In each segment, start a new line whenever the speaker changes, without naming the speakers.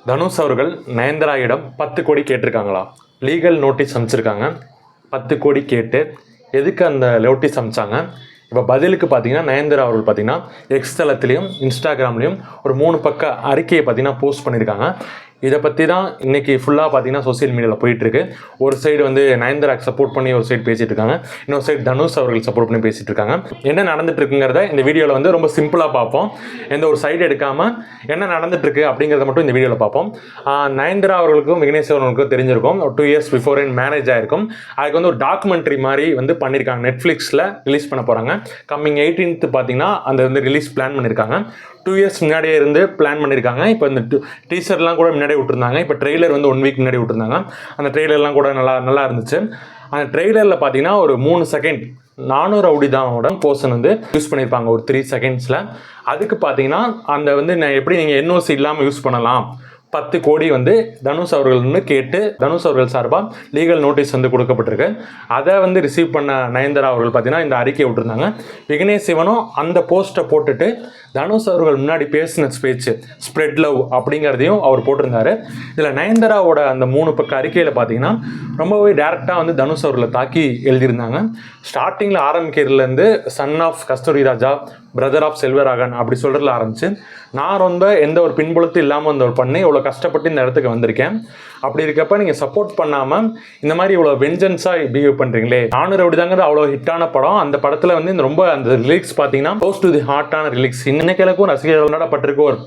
தனுஷ் அவர்கள் நயன்தாராயிடம் 10 கோடி கேட்டிருக்காங்களா? Legal notice அனுப்பிச்சிருக்காங்க. 10 கோடி கேட்டு எதுக்கு அந்த நோட்டீஸ் அனுப்பிச்சாங்க? இப்போ பதிலுக்கு பார்த்தீங்கன்னா நயன்தாரா அவர்கள் பார்த்தீங்கன்னா எக்ஸ் தளத்துலேயும் இன்ஸ்டாகிராம்லேயும் ஒரு 3 பக்க அறிக்கையை பார்த்தீங்கன்னா போஸ்ட் பண்ணியிருக்காங்க. இதை பற்றி தான் இன்றைக்கி ஃபுல்லாக பார்த்தீங்கன்னா சோசியல் மீடியாவில் போயிட்டுருக்கு. ஒரு சைடு வந்து நயன்தாராக்கு சப்போர்ட் பண்ணி ஒரு சைடு பேசிகிட்டு இருக்காங்க, இன்னொரு சைடு தனுஷ் அவர்கள் சப்போர்ட் பண்ணி பேசிகிட்டு இருக்காங்க. என்ன நடந்துட்டு இருக்குங்கிறத இந்த வீடியோவில் வந்து ரொம்ப சிம்பிளாக பார்ப்போம். எந்த ஒரு சைடு எடுக்காமல் என்ன நடந்துட்டுருக்கு அப்படிங்கிறத மட்டும் இந்த வீடியோவில் பார்ப்போம். நயன்தாரா அவர்களுக்கும் விக்னேஷ் அவர்களுக்கும் தெரிஞ்சிருக்கும், 2 years பிஃபோர் மேரேஜ் ஆயிருக்கும். அதுக்கு வந்து ஒரு டாக்குமெண்ட்ரி மாதிரி வந்து பண்ணியிருக்காங்க, நெட்ஃப்ளிக்ஸில் ரிலீஸ் பண்ண போகிறாங்க. கம்மிங் 18th பார்த்தீங்கன்னா அந்த வந்து ரிலீஸ் பிளான் பண்ணியிருக்காங்க. 2 years முன்னாடியே இருந்து பிளான் பண்ணியிருக்காங்க. இப்போ இந்த டீசர்லாம் கூட முன்னாடியே விட்டுருந்தாங்க. இப்போ ட்ரெய்லர் வந்து 1 week முன்னாடி விட்டுருந்தாங்க. அந்த ட்ரெய்லர்லாம் கூட நல்லா இருந்துச்சு. அந்த ட்ரெய்லரில் பார்த்தீங்கன்னா ஒரு 3 செகண்ட் நானும் ரவுடி தானோட போர்ஷன் வந்து யூஸ் பண்ணியிருப்பாங்க ஒரு 3 secondsல. அதுக்கு பார்த்தீங்கன்னா அந்த வந்து எப்படி நீங்கள் என்ஓசி இல்லாமல் யூஸ் பண்ணலாம், 10 கோடி வந்து தனுஷ் அவர்கள்னு கேட்டு தனுஷ் அவர்கள் சார்பாக லீகல் நோட்டீஸ் வந்து கொடுக்கப்பட்டிருக்கு. அதை வந்து ரிசீவ் பண்ண நயன்தாரா அவர்கள் பார்த்தீங்கன்னா இந்த அறிக்கையை விட்டுருந்தாங்க. விக்னேஷ் சிவனும் அந்த போஸ்ட்டை போட்டுட்டு தனுஷ் அவர்கள் முன்னாடி பேசின ஸ்பீச் ஸ்ப்ரெட் லவ் அப்படிங்கிறதையும் அவர் போட்டிருந்தாரு. இதில் நயன்தாராவோட அந்த 3 பக்க அறிக்கையில் பார்த்தீங்கன்னா ரொம்பவே டேரெக்டாக வந்து தனுஷ் அவர்களை தாக்கி எழுதியிருந்தாங்க. ஸ்டார்டிங்கில் ஆரம்பிக்கிறதுலேருந்து son of Kasthuri Raja, brother of Selvaraghavan அப்படி சொல்கிறதுல ஆரம்பிச்சு, நான் ரொம்ப எந்த ஒரு பின்புலத்தும் இல்லாமல் அந்த ஒரு பண்ணி இவ்வளோ கஷ்டப்பட்டு இந்த இடத்துக்கு வந்திருக்கேன். அப்படி இருக்கப்ப நீங்கள் சப்போர்ட் பண்ணாமல் இந்த மாதிரி இவ்வளோ வெஞ்சன்ஸாக பிஹேவ் பண்ணுறீங்களே. நானூறு அப்படிதாங்கிறது அவ்வளோ ஹிட்டான படம். அந்த படத்தில் வந்து இந்த ரொம்ப அந்த லிரிக்ஸ் பார்த்தீங்கன்னா க்ளோஸ் டு தி ஹார்ட்டான லிரிக்ஸ். இன்னைக்கும் ரசிகர்கள் பட்டிருக்க ஒரு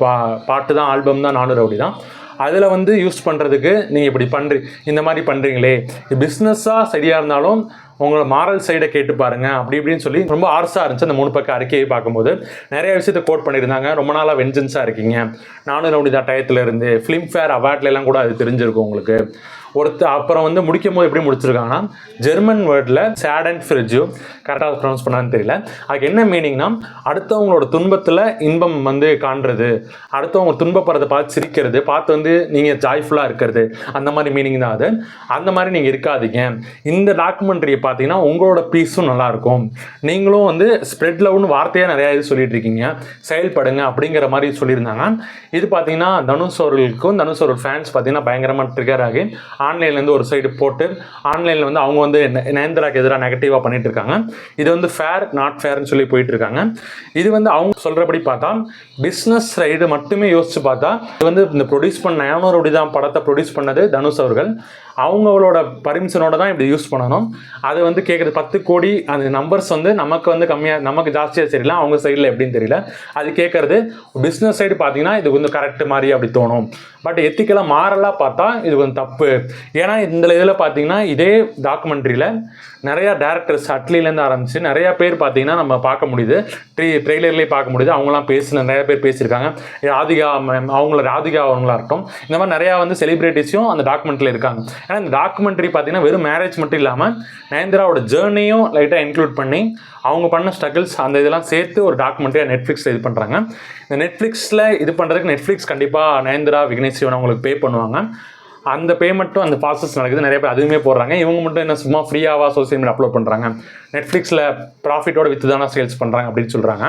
பாட்டு தான், ஆல்பம் தான் நானூறு அப்படி தான். அதில் வந்து யூஸ் பண்ணுறதுக்கு நீங்கள் இப்படி இந்த மாதிரி பண்ணுறீங்களே, பிஸ்னஸாக சரியாக இருந்தாலும் உங்களோட மாரல் சைடை கேட்டு பாருங்கள் அப்படி இப்படின்னு சொல்லி ரொம்ப ஆர்ஸாக இருந்துச்சு. அந்த 3 பக்க அறிக்கையை பார்க்கும்போது நிறைய விஷயத்தை கோட் பண்ணியிருந்தாங்க. ரொம்ப நாளாக வெஞ்சன்ஸாக இருக்கீங்க, நானும் ரவுடி தான் டயத்தில் இருந்து ஃபிலிம்ஃபேர் அவார்ட்லாம் கூட அது தெரிஞ்சிருக்கும் உங்களுக்கு. அப்புறம் வந்து முடிக்கும் போது எப்படி முடிச்சிருக்காங்கன்னா, ஜெர்மன் வேர்டில் சேட் அண்ட் ஃப்ரிட்ஜு கரெக்டாக ப்ரொனவுன்ஸ் பண்ணான்னு தெரியல. அதுக்கு என்ன மீனிங்னா, அடுத்தவங்களோட துன்பத்தில் இன்பம் வந்து காண்றது, அடுத்தவங்க துன்பப்படுறதை பார்த்து சிரிக்கிறது, பார்த்து வந்து நீங்கள் ஜாய்ஃபுல்லாக இருக்கிறது, அந்த மாதிரி மீனிங் தான் அது. அந்த மாதிரி நீங்கள் இருக்காதீங்க. இந்த டாக்குமெண்ட்ரியை பார்த்தீங்கன்னா உங்களோட பீஸும் நல்லாயிருக்கும். நீங்களும் வந்து ஸ்ப்ரெட் லவ்னு வார்த்தையாக நிறையா இது சொல்லிட்டு இருக்கீங்க, செயல்படுங்க அப்படிங்கிற மாதிரி சொல்லியிருந்தாங்க. இது பார்த்தீங்கன்னா தனுஷ் அவர்களுக்கும் தனுஷ் அவர்கள் ஃபேன்ஸ் பார்த்தீங்கன்னா பயங்கரமாக ட்ரிகர் ஆகி ஆன்லைன்லேருந்து ஒரு சைடு போட்டு ஆன்லைனில் வந்து அவங்க வந்து நயன்தாராக்கு எதிராக நெகட்டிவாக பண்ணிட்டு இருக்காங்க. இது வந்து ஃபேர் நாட் ஃபேர்னு சொல்லி போயிட்டு இருக்காங்க. இது வந்து அவங்க சொல்கிறபடி பார்த்தா பிஸ்னஸ் சைடு மட்டுமே யோசிச்சு பார்த்தா இது வந்து இந்த ப்ரொடியூஸ் பண்ண நானூறு அப்படி தான் படத்தை ப்ரொடியூஸ் பண்ணது தனுஷ் அவர்கள். அவங்களோட பர்மிஷனோட தான் இப்படி யூஸ் பண்ணணும். அது வந்து கேட்குறது 10 கோடி அந்த நம்பர்ஸ் வந்து நமக்கு வந்து கம்மியாக, நமக்கு ஜாஸ்தியாக தெரியல, அவங்க சைடில் எப்படின்னு தெரியல. அது கேட்குறது பிஸ்னஸ் சைடு பார்த்தீங்கன்னா இது கொஞ்சம் கரெக்ட் மாதிரி அப்படி தோணும். பட் எத்திக்கலாக மாறலாக பார்த்தா இது கொஞ்சம் தப்பு. ஏன்னா இந்த இதில் பார்த்தீங்கன்னா இதே டாக்குமெண்ட்ரியில் நிறையா டேரக்டர்ஸ் அட்லிலேருந்து ஆரம்பித்து நிறையா பேர் பார்த்தீங்கன்னா நம்ம பார்க்க முடியுது, ட்ரெய்லர்லேயே பார்க்க முடியுது. அவங்களாம் நிறைய பேர் பேசியிருக்காங்க. ராதிகா அவங்களா இருக்கட்டும், இந்த மாதிரி நிறையா வந்து செலிபிரிட்டிஸும் அந்த டாக்குமெண்ட்ரியில் இருக்காங்க. ஏன்னா இந்த டாக்குமெண்ட்ரி பார்த்தீங்கன்னா வெறும் மேரேஜ் மட்டும் இல்லாமல் நயன்தாராவோட ஜேர்னியும் லைட்டாக இன்க்ளூட் பண்ணி அவங்க பண்ண ஸ்ட்ரகிள்ஸ் அந்த இதெல்லாம் சேர்த்து ஒரு டாக்குமெண்ட்ரியாக நெட்ஃப்ளிக்ஸில் இது பண்ணுறாங்க. இந்த நெட்ஃப்ளிக்ஸில் இது பண்ணுறதுக்கு நெட்ஃப்ளிக்ஸ் கண்டிப்பாக நயன்தாரா விக்னேஷ் சிவன் அவங்களுக்கு பே பண்ணுவாங்க. அந்த பேமெண்ட்டும் அந்த ப்ராசஸ் நடக்குது. நிறைய பேர் அதுவுமே போடுறாங்க. இவங்க மட்டும் என்ன சும்மா ஃப்ரீயாவா சோசியல் மீடியா அப்லோட் பண்ணுறாங்க, நெட்ஃப்ளிக்ஸில் ப்ராஃபிட்டோட வித்து தானே சேல்ஸ் பண்ணுறாங்க அப்படின்னு சொல்கிறாங்க.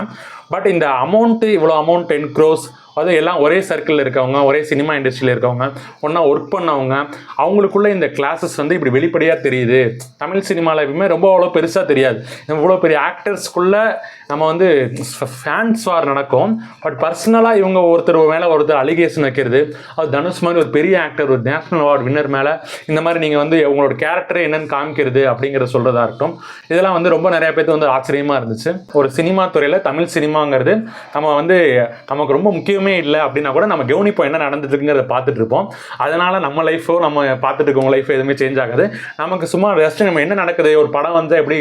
பட் இந்த அமௌண்ட்டு இவ்வளோ அமௌண்ட் 10 crores அது எல்லாம் ஒரே சர்க்கிளில் இருக்கவங்க, ஒரே சினிமா இண்டஸ்ட்ரியில் இருக்கவங்க, ஒன்றா ஒர்க் பண்ணவங்க, அவங்களுக்குள்ள இந்த கிளாஸஸ் வந்து இப்படி வெளிப்படையாக தெரியுது. தமிழ் சினிமாவில் எப்பவுமே ரொம்ப அவ்வளோ பெருசாக தெரியாது. இவ்வளோ பெரிய ஆக்டர்ஸ்குள்ளே நம்ம வந்து ஃபேன்ஸ் வார் நடக்கும். பட் பர்சனலாக இவங்க ஒருத்தர் மேலே ஒருத்தர் அலிகேஷன் வைக்கிறது, அது தனுஷ் மாதிரி ஒரு பெரிய ஆக்டர், ஒரு நேஷனல் அவார்டு வின்னர் மேலே இந்த மாதிரி நீங்கள் வந்து உங்களோட கேரக்டரை என்னென்னு காமிக்கிறது அப்படிங்கிறத சொல்கிறதா இருக்கட்டும், இதெல்லாம் வந்து ரொம்ப நிறைய பேருக்கு வந்து ஆச்சரியமாக இருந்துச்சு. ஒரு சினிமா துறையில் தமிழ் சினிமாங்கிறது நம்ம வந்து நமக்கு ரொம்ப முக்கியமே இல்லை அப்படின்னா கூட நம்ம கவனிப்போம் என்ன நடந்துட்டுங்கிறத பார்த்துட்டு இருப்போம். அதனால் நம்ம லைஃபோ நம்ம பார்த்துட்டு இருக்கவங்க லைஃப் எதுவுமே சேஞ்ச் ஆகாது. நமக்கு சும்மா ரெஸ்ட் நம்ம என்ன நடக்குது, ஒரு படம் வந்து எப்படி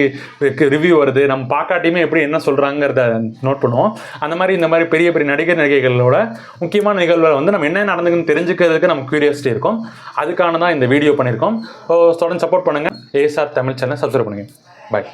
ரிவ்யூ வருது, நம்ம பார்க்காட்டியுமே எப்படி என்ன சொல்கிறாங்கிறத நோட் பண்ணுவோம். அந்த மாதிரி இந்த மாதிரி பெரிய பெரிய நடிகைகளோட முக்கியமான நிகழ்வுகளை வந்து நம்ம என்ன நடந்துக்குன்னு தெரிஞ்சுக்கிறதுக்கு நமக்கு கியூரியாசிட்டி இருக்கும். அதுக்கான தான் இந்த வீடியோ பண்ணியிருக்கோம். தொடர்ந்து சப்போர்ட் பண்ணுங்கள். ஏஎஸ்ஆர் தமிழ் சேனல் சப்ஸ்கிரைப் பண்ணுங்கள். பாய்.